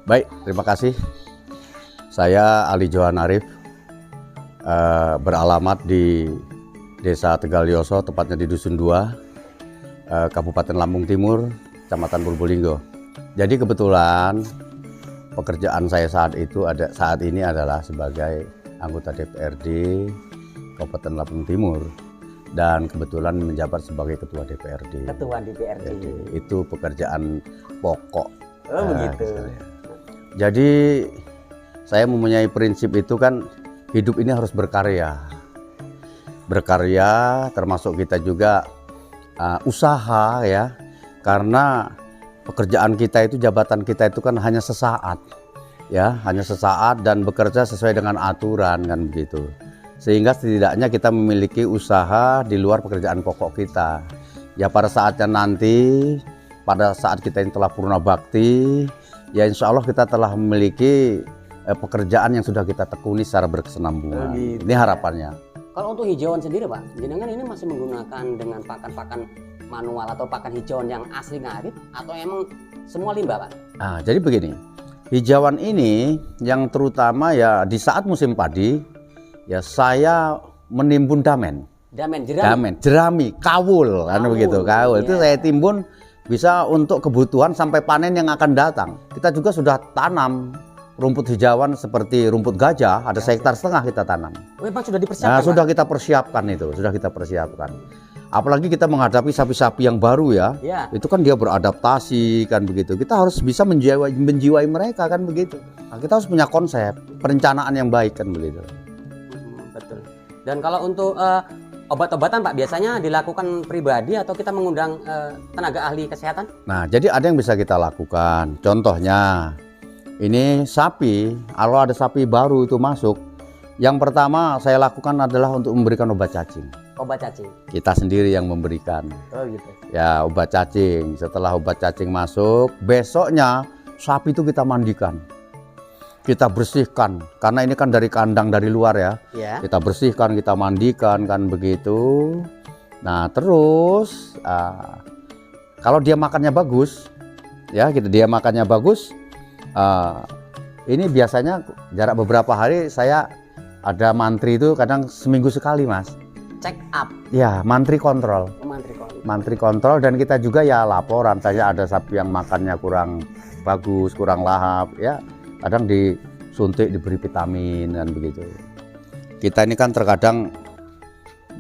Baik, terima kasih. Saya Ali Johan Arif, beralamat di Desa Tegalyoso, tepatnya di Dusun 2, Kabupaten Lampung Timur, Kecamatan Purbolinggo. Jadi kebetulan pekerjaan saya saat ini adalah sebagai anggota DPRD Kabupaten Lampung Timur dan kebetulan menjabat sebagai Ketua DPRD. Ketua DPRD. Itu pekerjaan pokok. Oh begitu. Jadi saya mempunyai prinsip itu kan, hidup ini harus berkarya. Berkarya termasuk kita juga usaha ya. Karena pekerjaan kita itu, jabatan kita itu kan hanya sesaat. Ya, hanya sesaat dan bekerja sesuai dengan aturan kan begitu. Sehingga setidaknya kita memiliki usaha di luar pekerjaan pokok kita. Ya pada saatnya nanti, pada saat kita yang telah purna bakti, ya insya Allah kita telah memiliki pekerjaan yang sudah kita tekuni secara berkesinambungan. Gitu. Ini harapannya. Kalau untuk hijauan sendiri Pak, jenengan ini masih menggunakan dengan pakan-pakan manual atau pakan hijauan yang asli ngarit atau emang semua limbah Pak? Nah, jadi begini, hijauan ini yang terutama ya di saat musim padi, ya saya menimbun damen. Jerami, kawul, kan begitu, kawul. Itu saya timbun bisa untuk kebutuhan sampai panen yang akan datang. Kita juga sudah tanam rumput hijauan seperti rumput gajah, ada sekitar setengah kita tanam. Memang sudah dipersiapkan? Nah, sudah kita persiapkan itu, sudah kita persiapkan. Apalagi kita menghadapi sapi-sapi yang baru ya, itu kan dia beradaptasi kan begitu. Kita harus bisa menjiwai mereka kan begitu. Nah, kita harus punya konsep, perencanaan yang baik kan begitu. Betul. Dan kalau untuk obat-obatan Pak, biasanya dilakukan pribadi atau kita mengundang tenaga ahli kesehatan? Nah, jadi ada yang bisa kita lakukan. Contohnya, ini sapi, kalau ada sapi baru itu masuk, yang pertama saya lakukan adalah untuk memberikan obat cacing. Obat cacing? Kita sendiri yang memberikan. Oh gitu. Ya, obat cacing. Setelah obat cacing masuk, besoknya sapi itu kita mandikan. Kita bersihkan, karena ini kan dari kandang dari luar ya. Kita bersihkan, kita mandikan kan begitu. Nah terus kalau dia makannya bagus, ya dia makannya bagus. Ini biasanya jarak beberapa hari saya ada mantri itu kadang seminggu sekali Mas. Check up. Ya, mantri kontrol. Mantri kontrol dan kita juga ya laporan saja ada sapi yang makannya kurang bagus, kurang lahap ya. Kadang disuntik, diberi vitamin kan begitu. Kita ini kan terkadang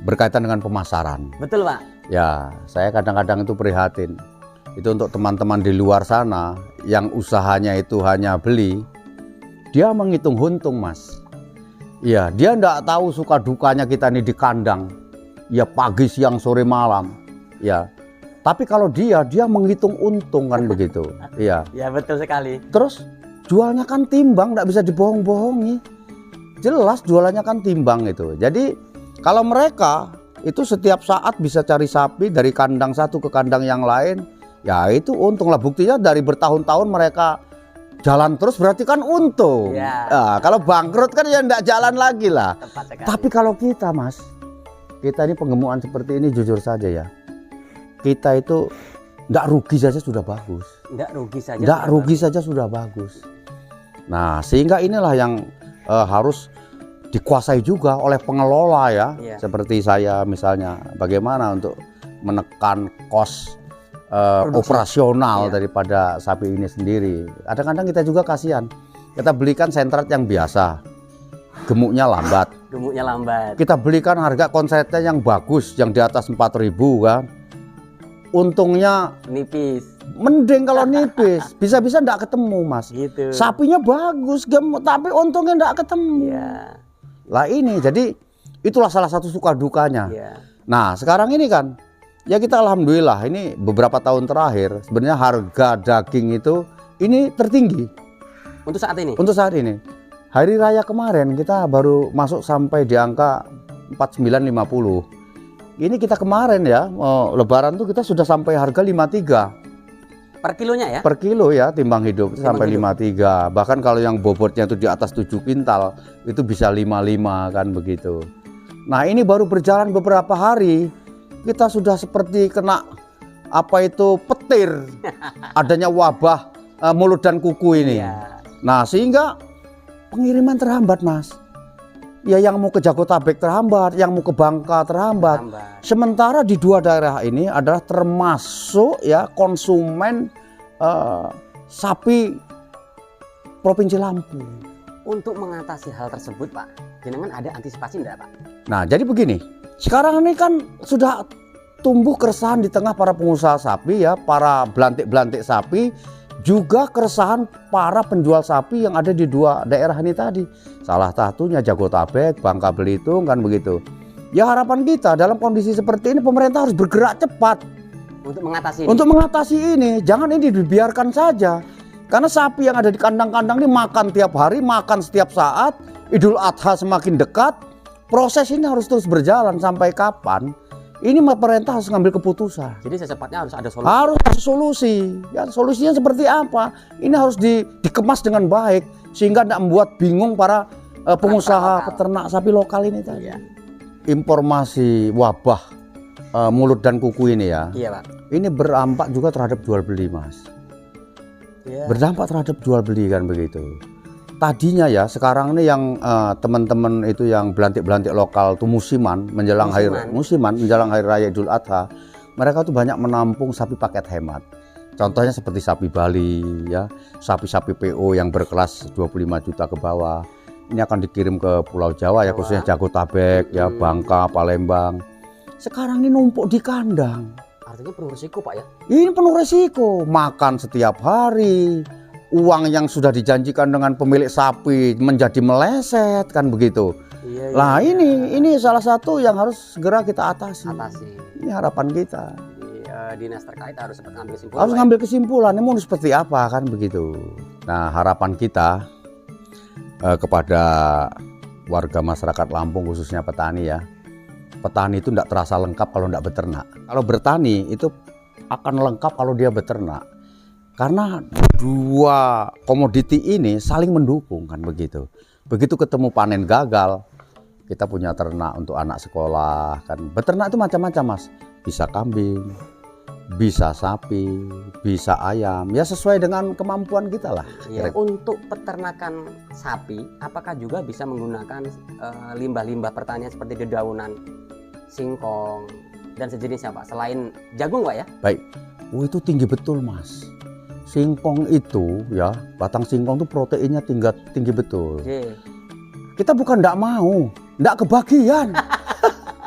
berkaitan dengan pemasaran. Betul Pak. Ya, saya kadang-kadang itu prihatin. Itu untuk teman-teman di luar sana yang usahanya itu hanya beli, dia menghitung untung Mas. Iya, dia enggak tahu suka dukanya kita ini di kandang. Ya pagi, siang, sore, malam. Ya. Tapi kalau dia menghitung untung kan begitu. Iya. Ya betul sekali. Terus jualnya kan timbang, enggak bisa dibohong-bohongi. Jelas jualannya kan timbang itu. Jadi kalau mereka itu setiap saat bisa cari sapi dari kandang satu ke kandang yang lain, ya itu untung lah. Buktinya dari bertahun-tahun mereka jalan terus berarti kan untung. Nah, kalau bangkrut kan ya enggak jalan lagi lah. Tapi kalau kita Mas, kita ini penggemukan seperti ini jujur saja ya, kita itu enggak rugi saja sudah bagus. Enggak rugi saja sudah bagus. Nah sehingga inilah yang harus dikuasai juga oleh pengelola ya. Seperti saya misalnya, bagaimana untuk menekan kos operasional daripada sapi ini sendiri. Kadang-kadang kita juga kasihan. Kita belikan sentrat yang biasa, gemuknya lambat. Kita belikan harga konsentrat yang bagus, yang di atas 4.000 kan. Untungnya nipis. Mending kalau nipis, bisa-bisa enggak ketemu Mas. Gitu. Sapinya bagus, gemuk, tapi untungnya enggak ketemu. Lah ini, jadi itulah salah satu suka dukanya. Nah sekarang ini kan, ya kita alhamdulillah ini beberapa tahun terakhir sebenarnya harga daging itu ini tertinggi. Untuk saat ini? Untuk saat ini. Hari raya kemarin kita baru masuk sampai di angka 49.50. Ini kita kemarin ya, lebaran tuh kita sudah sampai harga 53. Per kilonya ya? Per kilo ya, timbang hidup sampai 53. Bahkan kalau yang bobotnya itu di atas 7 kintal itu bisa 55 kan begitu. Nah ini baru berjalan beberapa hari, kita sudah seperti kena apa itu petir, adanya wabah mulut dan kuku ini. Nah, sehingga pengiriman terhambat, Mas. Ya, yang mau ke Jabodetabek terhambat, yang mau ke Bangka terhambat. Sementara di dua daerah ini adalah termasuk ya konsumen sapi Provinsi Lampung. Untuk mengatasi hal tersebut, Pak, jenengan ada antisipasi enggak, Pak? Nah, jadi begini, sekarang ini kan sudah tumbuh keresahan di tengah para pengusaha sapi ya, para belantik-belantik sapi, juga keresahan para penjual sapi yang ada di dua daerah ini tadi. Salah satunya Jabodetabek, Bangka Belitung, kan begitu. Ya, harapan kita dalam kondisi seperti ini pemerintah harus bergerak cepat Untuk mengatasi ini. untuk mengatasi ini. Jangan ini dibiarkan saja. Karena sapi yang ada di kandang-kandang ini makan tiap hari, makan setiap saat. Idul Adha semakin dekat, proses ini harus terus berjalan sampai kapan? Ini pemerintah harus ngambil keputusan. Jadi secepatnya harus ada solusi. Harus ada solusi. Ya, solusinya seperti apa? Ini harus dikemas dengan baik sehingga tidak membuat bingung para pengusaha peternak sapi lokal ini tadi. Iya. Informasi wabah mulut dan kuku ini ya. Iya, Pak. Ini berdampak juga terhadap jual beli, Mas. Iya. Berdampak terhadap jual beli kan begitu. Tadinya ya, sekarang ini yang teman-teman itu yang belantik-belantik lokal tuh musiman menjelang hari raya Idul Adha, mereka tuh banyak menampung sapi paket hemat. Contohnya seperti sapi Bali ya, sapi-sapi PO yang berkelas 25 juta ke bawah. Ini akan dikirim ke Pulau Jawa ya, khususnya Jabodetabek ya, Bangka, Palembang. Sekarang ini numpuk di kandang. Artinya penuh risiko, Pak ya? Ini penuh resiko, makan setiap hari, uang yang sudah dijanjikan dengan pemilik sapi menjadi meleset kan begitu. Iya, Lah iya. ini salah satu yang harus segera kita atasi. Ini harapan kita. Jadi, dinas terkait harus cepat ngambil kesimpulan. Harus ngambil kesimpulan, ini mau seperti apa kan begitu. Nah, harapan kita kepada warga masyarakat Lampung khususnya petani ya. Petani itu tidak terasa lengkap kalau tidak beternak. Kalau bertani itu akan lengkap kalau dia beternak. Karena dua komoditi ini saling mendukung kan begitu. Begitu ketemu panen gagal, kita punya ternak untuk anak sekolah kan. Beternak itu macam-macam, Mas. Bisa kambing, bisa sapi, bisa ayam. Ya sesuai dengan kemampuan kita lah. Ya, untuk peternakan sapi, apakah juga bisa menggunakan limbah-limbah pertanian seperti dedaunan, singkong, dan sejenisnya, Pak? Selain jagung, Pak ya? Baik, itu tinggi betul, Mas. Singkong itu ya, batang singkong itu proteinnya tinggi betul. Oke. Kita bukan tidak mau, tidak kebagian.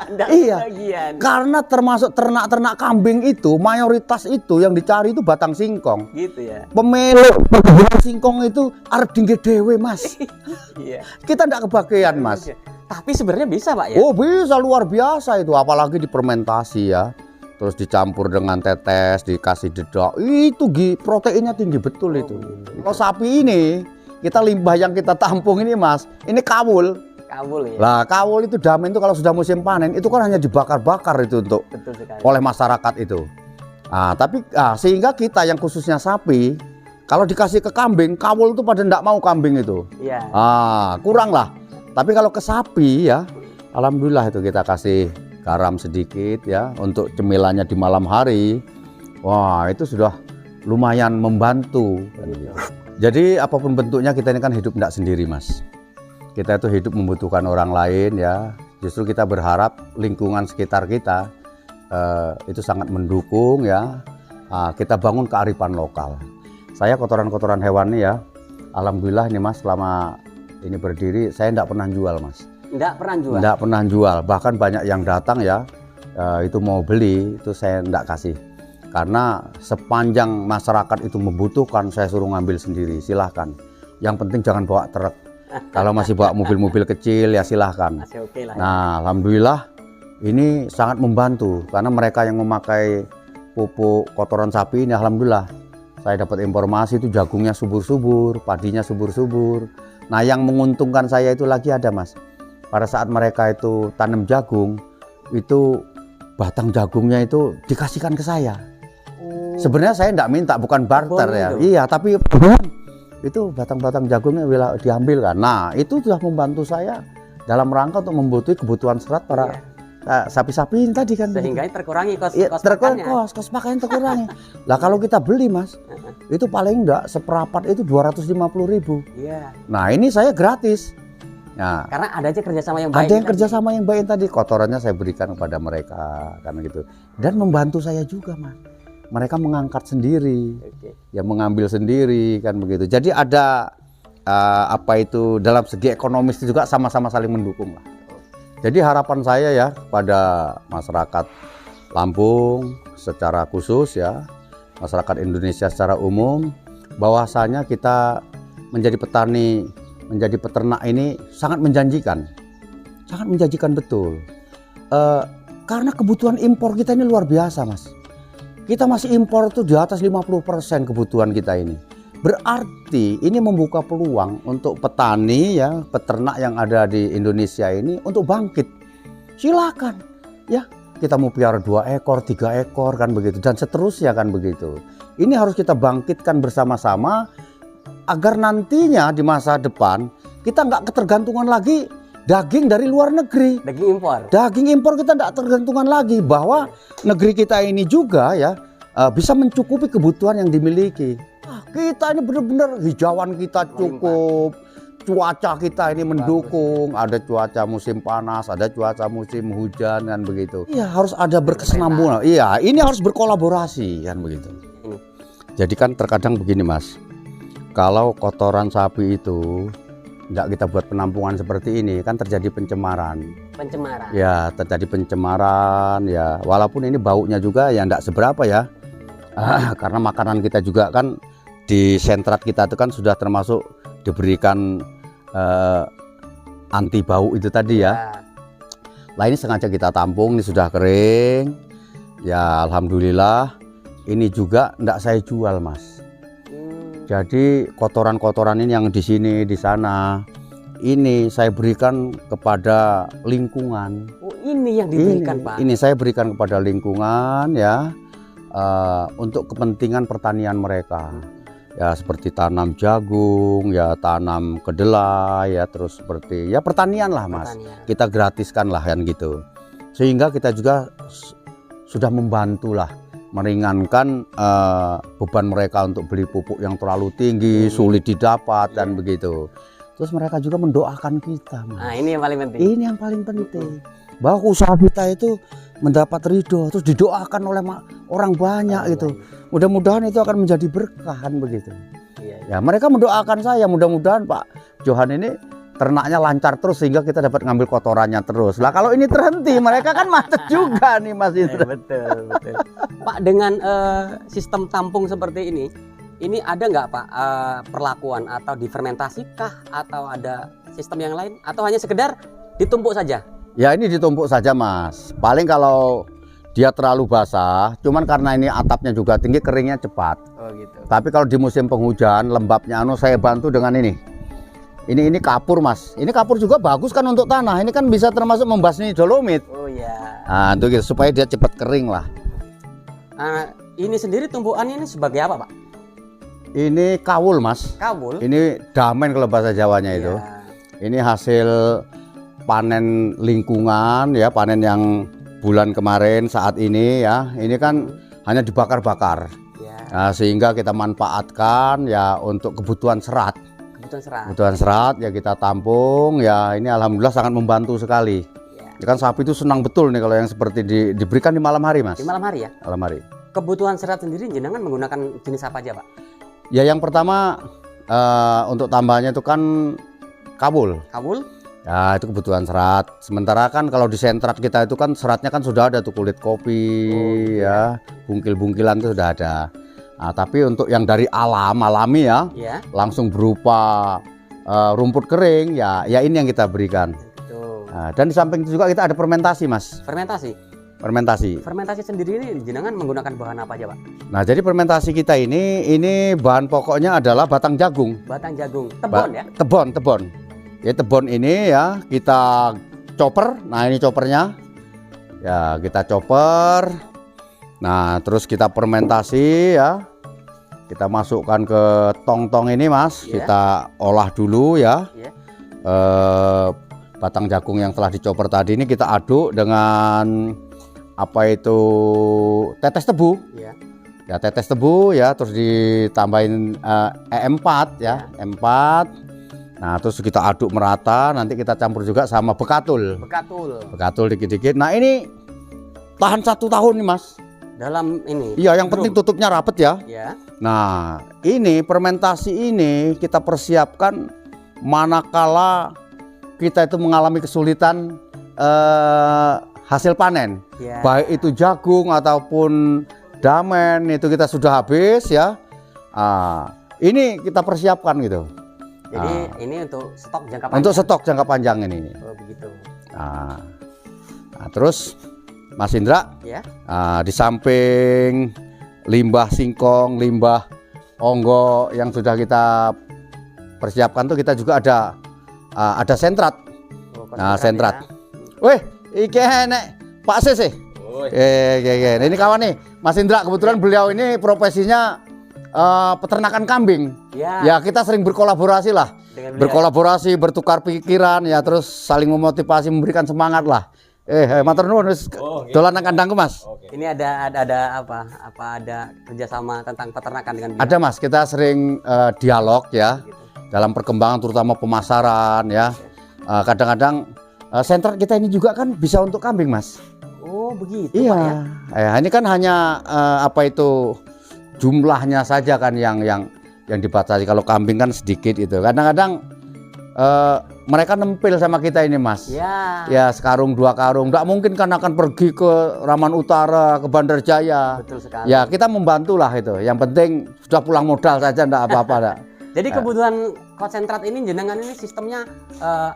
Iya, Bagian. karena termasuk ternak-ternak kambing itu mayoritas itu yang dicari itu batang singkong. Gitu ya. Pemilik perkebunan singkong itu arep tinggi dewe, Mas. Iya. Kita tidak kebagian, Mas. Tapi sebenarnya bisa, Pak ya? Oh bisa, luar biasa itu, apalagi difermentasi ya. Terus dicampur dengan tetes, dikasih dedak, itu proteinnya tinggi betul itu. Kalau sapi ini, kita limbah yang kita tampung ini, Mas, ini kawul. Kawul ya. Lah kawul itu damen itu kalau sudah musim panen itu kan hanya dibakar-bakar itu untuk Betul sekali. oleh masyarakat itu. Tapi sehingga kita yang khususnya sapi, kalau dikasih ke kambing, kawul itu pada tidak mau kambing itu. Iya. Kurang lah. Tapi kalau ke sapi ya, alhamdulillah itu kita kasih garam sedikit ya untuk cemilannya di malam hari. Wah, itu sudah lumayan membantu. Jadi apapun bentuknya kita ini kan hidup tidak sendiri, Mas. Kita itu hidup membutuhkan orang lain ya. Justru kita berharap lingkungan sekitar kita itu sangat mendukung ya. Kita bangun kearifan lokal. Saya kotoran-kotoran hewan ini ya, alhamdulillah ini, Mas, selama ini berdiri saya tidak pernah jual, Mas. Tidak pernah jual? Tidak pernah jual, bahkan banyak yang datang ya, itu mau beli, itu saya tidak kasih. Karena sepanjang masyarakat itu membutuhkan, saya suruh ngambil sendiri, silahkan. Yang penting jangan bawa truk. Kalau masih bawa mobil-mobil kecil ya silahkan. Masih oke lah ya. Nah, alhamdulillah ini sangat membantu. Karena mereka yang memakai pupuk kotoran sapi ini, alhamdulillah. Saya dapat informasi itu jagungnya subur-subur, padinya subur-subur. Nah, yang menguntungkan saya itu lagi ada, Mas. Pada saat mereka itu tanam jagung, itu batang jagungnya itu dikasihkan ke saya. Sebenarnya saya tidak minta, bukan barter ya. Iya, tapi itu batang-batang jagungnya diambil kan. Nah, itu sudah membantu saya dalam rangka untuk membutuhkan kebutuhan serat para sapi-sapiin tadi kan. Sehingga terkurangi kos Iya, pakannya. kos pakannya terkurangi. Lah kalau kita beli Mas, itu paling enggak seperapat itu 250.000. Iya. Nah ini saya gratis. Nah, Karena ada aja kerjasama yang baik. ada yang kerjasama yang baik tadi, kotorannya saya berikan kepada mereka kan gitu. Dan membantu saya juga Mas. Mereka mengangkat sendiri, Oke. ya mengambil sendiri kan begitu. Jadi ada apa itu dalam segi ekonomis juga sama-sama saling mendukung lah. Jadi harapan saya ya pada masyarakat Lampung secara khusus ya, masyarakat Indonesia secara umum, bahwasanya kita menjadi petani, menjadi peternak ini sangat menjanjikan betul. Karena kebutuhan impor kita ini luar biasa Mas. Kita masih impor tuh di atas 50% kebutuhan kita ini. Berarti ini membuka peluang untuk petani ya, peternak yang ada di Indonesia ini untuk bangkit. Silakan ya, kita mau piara 2 ekor, 3 ekor kan begitu dan seterusnya kan begitu. Ini harus kita bangkitkan bersama-sama agar nantinya di masa depan kita nggak ketergantungan lagi daging dari luar negeri. Daging impor. Daging impor kita tidak tergantungan lagi, bahwa negeri kita ini juga ya bisa mencukupi kebutuhan yang dimiliki. Kita ini benar-benar hijauan kita cukup, cuaca kita ini mendukung, ada cuaca musim panas, ada cuaca musim hujan kan begitu. Iya, harus ada berkesinambungan. Iya, ini harus berkolaborasi kan begitu. Jadi kan terkadang begini Mas, kalau kotoran sapi itu nggak kita buat penampungan seperti ini kan terjadi pencemaran. Ya terjadi pencemaran ya, walaupun ini baunya juga ya nggak seberapa ya, karena makanan kita juga kan di sentrat kita itu kan sudah termasuk diberikan anti bau itu tadi ya. Lah ini sengaja kita tampung, ini sudah kering ya, alhamdulillah. Ini juga nggak saya jual Mas. Jadi kotoran-kotoran ini yang di sini, di sana, ini saya berikan kepada lingkungan. Oh, ini yang diberikan Pak. Ini saya berikan kepada lingkungan ya, untuk kepentingan pertanian mereka. Ya seperti tanam jagung, ya tanam kedelai, ya terus seperti ya pertanian lah Mas. Kita gratiskan lah kan gitu. Sehingga kita juga sudah membantu lah, meringankan beban mereka untuk beli pupuk yang terlalu tinggi, sulit didapat dan begitu. Terus mereka juga mendoakan kita Mas. Nah ini yang paling penting. Ini yang paling penting, bahwa usaha kita itu mendapat ridho, terus didoakan oleh orang banyak gitu. Mudah-mudahan itu akan menjadi berkah kan begitu. Ya mereka mendoakan saya, mudah-mudahan Pak Johan ini ternaknya lancar terus sehingga kita dapat ngambil kotorannya terus. Lah kalau ini terhenti mereka kan macet juga nih Mas Indra. Betul. Pak, dengan sistem tampung seperti ini ada nggak Pak perlakuan atau difermentasi kah, atau ada sistem yang lain, atau hanya sekedar ditumpuk saja? Ya ini ditumpuk saja Mas. Paling kalau dia terlalu basah, cuman karena ini atapnya juga tinggi, keringnya cepat. Oh gitu. Tapi kalau di musim penghujan lembabnya saya bantu dengan ini. Ini kapur Mas. Ini kapur juga bagus kan untuk tanah. Ini kan bisa termasuk membasmi dolomit. Oh ya. Nah, itu gitu, supaya dia cepat kering lah. Ini sendiri tumpukannya ini sebagai apa Pak? Ini kawul Mas. Kawul. Ini damen kalau bahasa Jawanya itu. Ini hasil panen lingkungan ya, panen yang bulan kemarin saat ini ya. Ini kan hanya dibakar-bakar. Nah, sehingga kita manfaatkan ya untuk kebutuhan serat. Kebutuhan serat ya kita tampung ya, ini alhamdulillah sangat membantu sekali. Ya kan sapi itu senang betul nih kalau yang seperti diberikan di malam hari Mas. Di malam hari ya? Malam hari. Kebutuhan serat sendiri jenengan menggunakan jenis apa aja Pak? Ya yang pertama untuk tambahannya itu kan kawul. Kawul? Ya itu kebutuhan serat. Sementara kan kalau di sentrat kita itu kan seratnya kan sudah ada tuh, kulit kopi ya, bungkil-bungkilan itu sudah ada. Nah, tapi untuk yang dari alami ya, langsung berupa rumput kering ya ini yang kita berikan. Nah, dan di samping itu juga kita ada fermentasi Mas. Fermentasi sendiri ini jenengan menggunakan bahan apa aja Pak? Nah jadi fermentasi kita ini bahan pokoknya adalah batang jagung. Batang jagung, tebon ya? Tebon. Ya tebon ini ya kita chopper. Nah ini choppernya. Ya kita chopper. Nah terus kita fermentasi ya. Kita masukkan ke tong-tong ini Mas. Kita olah dulu ya. batang jagung yang telah dicoper tadi ini kita aduk dengan apa itu tetes tebu. Ya. Ya tetes tebu ya, terus ditambahin E4 ya, E4. Nah terus kita aduk merata, nanti kita campur juga sama bekatul. Bekatul dikit-dikit. Nah ini tahan 1 tahun nih Mas. Dalam ini. Iya, yang penting tutupnya rapet ya. Ya. Nah ini fermentasi ini kita persiapkan manakala kita itu mengalami kesulitan hasil panen, Ya. baik itu jagung ataupun damen itu kita sudah habis ya. Ini kita persiapkan gitu. Jadi ini untuk stok jangka panjang. Untuk stok jangka panjang ini. Oh begitu. Nah, terus Mas Indra, Ya. di samping limbah singkong, limbah onggo yang sudah kita persiapkan tuh kita juga ada sentrat. Oh, Nah, sentrat. ya. Weh, iki enek Pak Sis. Ini kawan nih, Mas Indra. Kebetulan beliau ini profesinya peternakan kambing. Ya. Ya, kita sering berkolaborasi lah. Dengan beliau. Berkolaborasi, bertukar pikiran ya, terus saling memotivasi, memberikan semangat lah. Matur nuwun wis dolanan kandangku, Mas. Ini ada apa? Ada kerjasama tentang peternakan dengan beliau? Ada, Mas. Kita sering dialog ya. Gitu. Dalam perkembangan terutama pemasaran ya. Kadang-kadang sentrat kita ini juga kan bisa untuk kambing, Mas. Oh begitu Iya. Pak ya. Ini kan hanya apa itu jumlahnya saja kan yang dibatasi. Kalau kambing kan sedikit itu. Kadang-kadang mereka nempel sama kita ini, Mas. Ya. Ya, sekarung 2 karung. Nggak mungkin kan akan pergi ke Raman Utara, ke Bandar Jaya. Betul sekali. Ya, kita membantu lah itu. Yang penting sudah pulang modal saja, enggak apa-apa dah. Jadi kebutuhan konsentrat ini jenengan ini sistemnya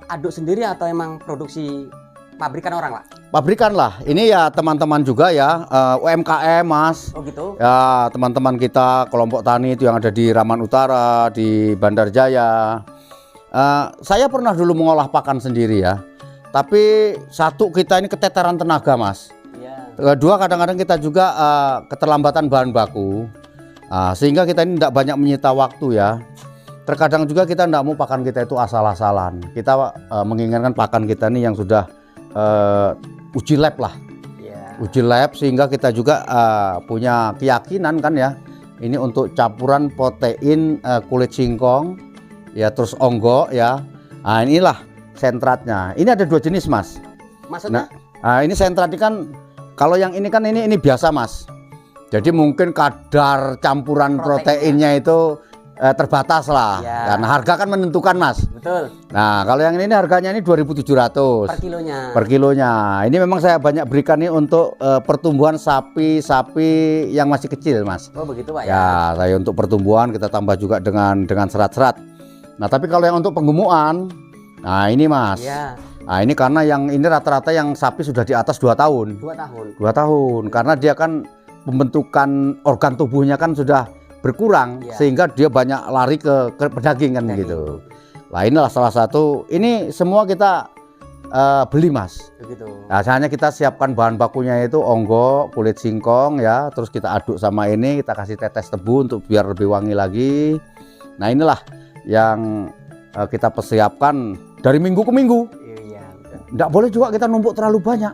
aduk sendiri atau emang produksi pabrikan orang, Pak? Pabrikan lah. Ini ya teman-teman juga ya, UMKM, Mas. Oh gitu. Ya, teman-teman kita kelompok tani itu yang ada di Raman Utara, di Bandar Jaya. Saya pernah dulu mengolah pakan sendiri ya. Tapi satu, kita ini keteteran tenaga, Mas. Iya. Kedua, kadang-kadang kita juga keterlambatan bahan baku. Sehingga kita ini tidak banyak menyita waktu ya. Terkadang juga kita tidak mau pakan kita itu asal-asalan. Kita menginginkan pakan kita ini yang sudah uji lab lah. Iya. Uji lab, sehingga kita juga punya keyakinan kan ya. Ini untuk campuran protein kulit singkong ya, terus onggo ya. Nah, inilah sentratnya. Ini ada 2 jenis, Mas. Maksudnya? Nah, ini sentrat ini kan, kalau yang ini kan ini biasa, Mas. Jadi mungkin kadar campuran proteinnya itu terbatas lah. Ya. Dan harga kan menentukan, Mas. Betul. Nah, kalau yang ini harganya ini 2.700 Per kilonya. per kilonya. Ini memang saya banyak berikan nih untuk pertumbuhan sapi-sapi yang masih kecil, Mas. Oh begitu, Pak ya. Ya, saya untuk pertumbuhan kita tambah juga dengan serat-serat. Nah, tapi kalau yang untuk penggemukan, nah ini, Mas. Iya. Nah, ini karena yang ini rata-rata yang sapi sudah di atas 2 tahun. 2 tahun. 2 tahun, karena dia kan pembentukan organ tubuhnya kan sudah berkurang, Iya. sehingga dia banyak lari ke pedaging kan Pedaging. gitu. Nah, inilah salah satu. Ini semua kita beli, Mas. Begitu. Nah, hanya kita siapkan bahan bakunya itu onggo, kulit singkong ya, terus kita aduk sama ini, kita kasih tetes tebu untuk biar lebih wangi lagi. Nah, inilah yang kita persiapkan dari minggu ke minggu. Iya, betul. Nggak boleh juga kita numpuk terlalu banyak.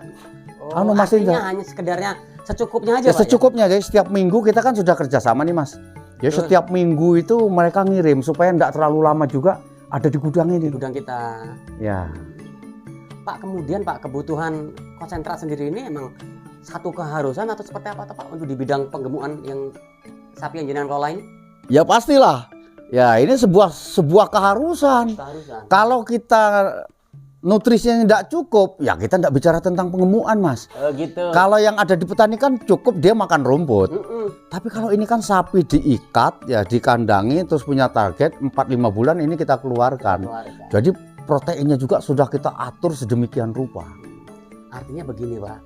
Oh, Mas artinya Indra. hanya sekedarnya secukupnya aja, Ya, Pak. secukupnya. Jadi setiap minggu kita kan sudah kerjasama nih, Mas. Ya, Betul. setiap minggu itu mereka ngirim supaya nggak terlalu lama juga ada di gudang Di ini. gudang kita. Ya. Pak, kemudian Pak, kebutuhan konsentrat sendiri ini emang satu keharusan atau seperti apa Pak untuk di bidang penggemukan yang sapi yang jenengan kelola ini? Ya pastilah. Ya, ini sebuah keharusan. Keharusan. Kalau kita nutrisinya tidak cukup, ya kita tidak bicara tentang pengemukan, Mas. Oh gitu. Kalau yang ada di petani kan cukup dia makan rumput. Mm-mm. Tapi kalau ini kan sapi diikat, ya dikandangi, terus punya target 4-5 bulan ini kita keluarkan. Keluarga. Jadi proteinnya juga sudah kita atur sedemikian rupa. Artinya begini Pak,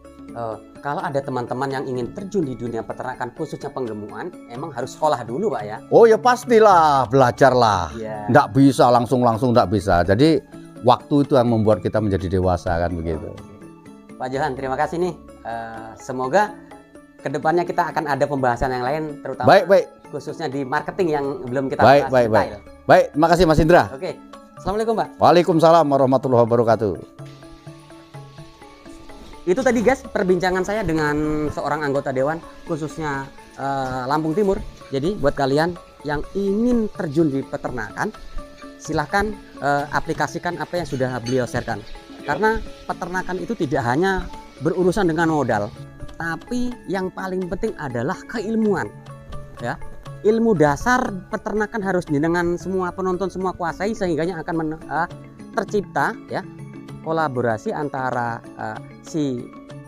kalau ada teman-teman yang ingin terjun di dunia peternakan khususnya penggemukan, emang harus sekolah dulu Pak ya? Oh ya pastilah, belajarlah. Iya. Nggak bisa langsung nggak bisa. Jadi waktu itu yang membuat kita menjadi dewasa kan begitu. Pak Johan, terima kasih nih. Semoga kedepannya kita akan ada pembahasan yang lain, terutama Baik. khususnya di marketing yang belum kita Baik, bahas detail. Baik, terima kasih Mas Indra. Oke, Assalamualaikum Pak. Waalaikumsalam warahmatullahi wabarakatuh. Itu tadi guys perbincangan saya dengan seorang anggota dewan khususnya Lampung Timur. Jadi buat kalian yang ingin terjun di peternakan, silahkan aplikasikan apa yang sudah beliau sharekan. Karena peternakan itu tidak hanya berurusan dengan modal, tapi yang paling penting adalah keilmuan. Ya, ilmu dasar peternakan harus dengan semua penonton semua kuasai, sehingga akan tercipta ya kolaborasi antara si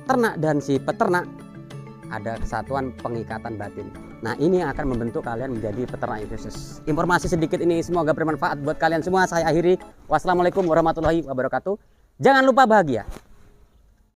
ternak dan si peternak, ada kesatuan pengikatan batin. Nah, ini akan membentuk kalian menjadi peternak yang khusus. Informasi sedikit ini semoga bermanfaat buat kalian semua. Saya akhiri. Wassalamualaikum warahmatullahi wabarakatuh. Jangan lupa bahagia.